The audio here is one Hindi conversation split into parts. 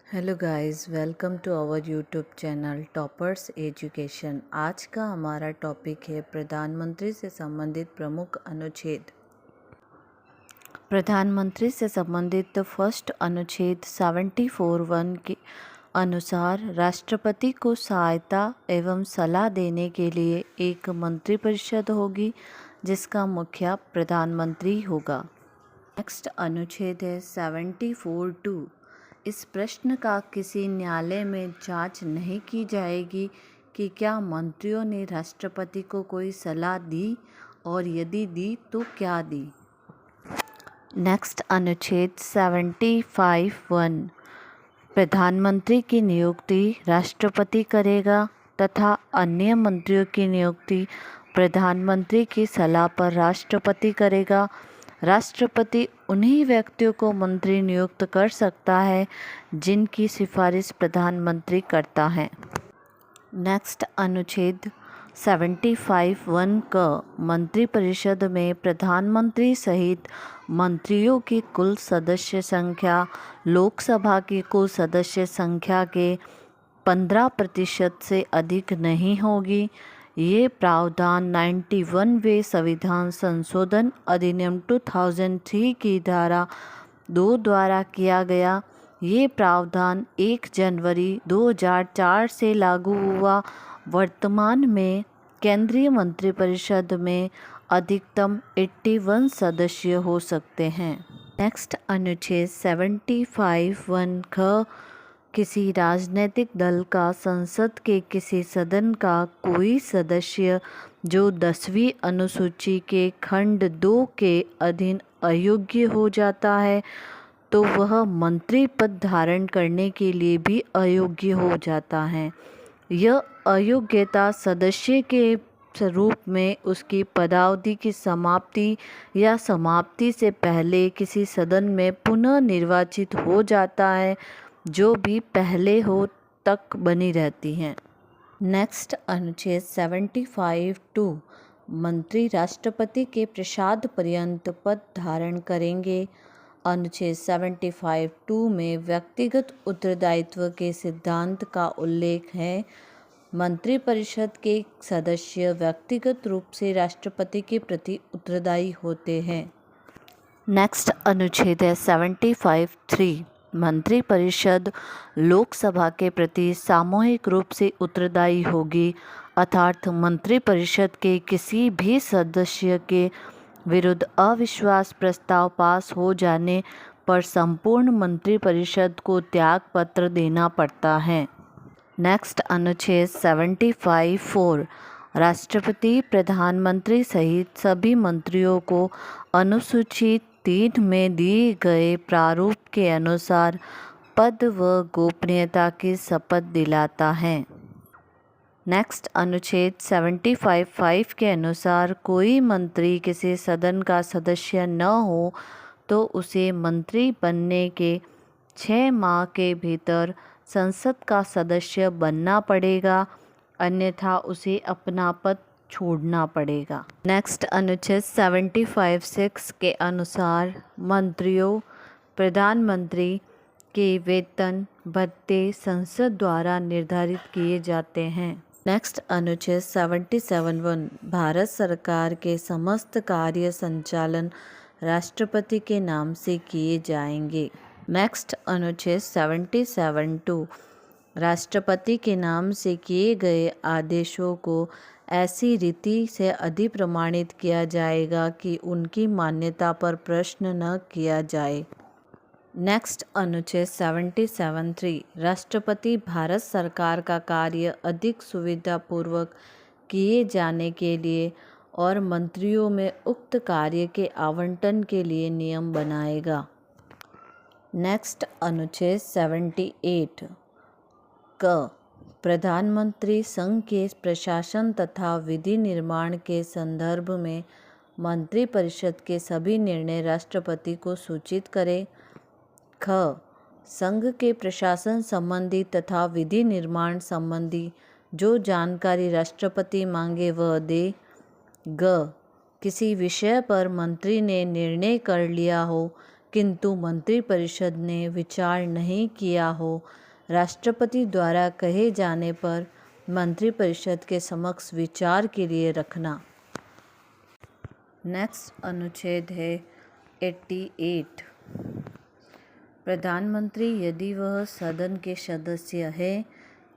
Hello guys, welcome to our YouTube channel toppers education. आज का हमारा टॉपिक है प्रधानमंत्री से संबंधित प्रमुख अनुच्छेद। प्रधानमंत्री से संबंधित फर्स्ट अनुच्छेद 74(1) के अनुसार राष्ट्रपति को सहायता एवं सलाह देने के लिए एक मंत्रिपरिषद होगी जिसका मुखिया प्रधानमंत्री होगा। नेक्स्ट अनुच्छेद है 74(2). इस प्रश्न का किसी न्यायालय में जांच नहीं की जाएगी कि क्या मंत्रियों ने राष्ट्रपति को कोई सलाह दी और यदि दी तो क्या दी। नेक्स्ट अनुच्छेद 75(1). प्रधानमंत्री की नियुक्ति राष्ट्रपति करेगा तथा अन्य मंत्रियों की नियुक्ति प्रधानमंत्री की सलाह पर राष्ट्रपति करेगा। राष्ट्रपति उन्हीं व्यक्तियों को मंत्री नियुक्त कर सकता है जिनकी सिफारिश प्रधानमंत्री करता है। नेक्स्ट अनुच्छेद 75(1) क मंत्रिपरिषद में प्रधानमंत्री सहित मंत्रियों की कुल सदस्य संख्या लोकसभा की कुल सदस्य संख्या के 15% से अधिक नहीं होगी। ये प्रावधान 91वें संविधान संशोधन अधिनियम 2003 की धारा 2 द्वारा किया गया। ये प्रावधान 1 जनवरी 2004 से लागू हुआ। वर्तमान में केंद्रीय मंत्रिपरिषद में अधिकतम 81 सदस्य हो सकते हैं। नेक्स्ट अनुच्छेद 75(1) ख किसी राजनीतिक दल का संसद के किसी सदन का कोई सदस्य जो 10वीं अनुसूची के खंड 2 के अधीन अयोग्य हो जाता है तो वह मंत्री पद धारण करने के लिए भी अयोग्य हो जाता है। यह अयोग्यता सदस्य के रूप में उसकी पदावधि की समाप्ति या समाप्ति से पहले किसी सदन में पुनः निर्वाचित हो जाता है जो भी पहले हो तक बनी रहती हैं। नेक्स्ट अनुच्छेद 75(2) मंत्री राष्ट्रपति के प्रसाद पर्यंत पद धारण करेंगे। अनुच्छेद 75(2) में व्यक्तिगत उत्तरदायित्व के सिद्धांत का उल्लेख है। मंत्रिपरिषद के सदस्य व्यक्तिगत रूप से राष्ट्रपति के प्रति उत्तरदायी होते हैं। नेक्स्ट अनुच्छेद है 75(3) मंत्रिपरिषद लोकसभा के प्रति सामूहिक रूप से उत्तरदायी होगी, अर्थात मंत्रिपरिषद के किसी भी सदस्य के विरुद्ध अविश्वास प्रस्ताव पास हो जाने पर संपूर्ण मंत्रिपरिषद को त्याग पत्र देना पड़ता है। नेक्स्ट अनुच्छेद 75(4) राष्ट्रपति प्रधानमंत्री सहित सभी मंत्रियों को अनुसूची 3 में दिए गए प्रारूप के अनुसार पद व गोपनीयता की शपथ दिलाता है। नेक्स्ट अनुच्छेद 75(5) के अनुसार कोई मंत्री किसी सदन का सदस्य न हो तो उसे मंत्री बनने के 6 माह के भीतर संसद का सदस्य बनना पड़ेगा, अन्यथा उसे अपना पद छोड़ना पड़ेगा। नेक्स्ट अनुच्छेद 75(6) के अनुसार मंत्रियों प्रधानमंत्री के वेतन भत्ते संसद द्वारा निर्धारित किए जाते हैं। नेक्स्ट अनुच्छेद 77(1) भारत सरकार के समस्त कार्य संचालन राष्ट्रपति के नाम से किए जाएंगे। नेक्स्ट अनुच्छेद 77(2) राष्ट्रपति के नाम से किए गए आदेशों को ऐसी रीति से अधिप्रमाणित किया जाएगा कि उनकी मान्यता पर प्रश्न न किया जाए। नेक्स्ट अनुच्छेद 77(3) राष्ट्रपति भारत सरकार का कार्य अधिक सुविधापूर्वक किए जाने के लिए और मंत्रियों में उक्त कार्य के आवंटन के लिए नियम बनाएगा। नेक्स्ट अनुच्छेद 78 क प्रधानमंत्री संघ के प्रशासन तथा विधि निर्माण के संदर्भ में मंत्रिपरिषद के सभी निर्णय राष्ट्रपति को सूचित करे। ख संघ के प्रशासन संबंधी तथा विधि निर्माण संबंधी जो जानकारी राष्ट्रपति मांगे वह दे। ग किसी विषय पर मंत्री ने निर्णय कर लिया हो किंतु मंत्रिपरिषद ने विचार नहीं किया हो। राष्ट्रपति द्वारा कहे जाने पर मंत्रिपरिषद के समक्ष विचार के लिए रखना। नेक्स्ट अनुच्छेद है 88। प्रधानमंत्री यदि वह सदन के सदस्य है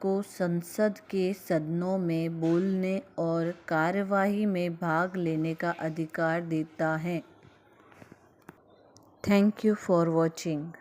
को संसद के सदनों में बोलने और कार्यवाही में भाग लेने का अधिकार देता है। Thank you for watching.